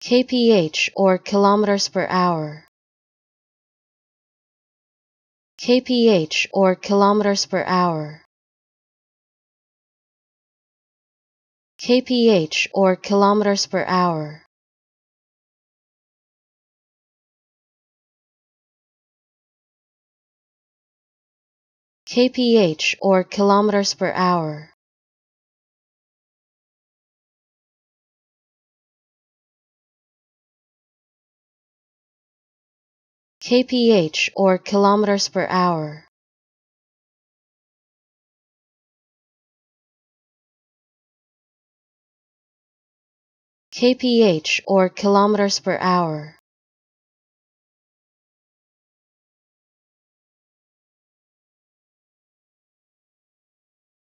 kph or kilometers per hour. kph or kilometers per hour. kph or kilometers per hour. kph or kilometers per hour. kph or kilometers per hour. kph or kilometers per hour.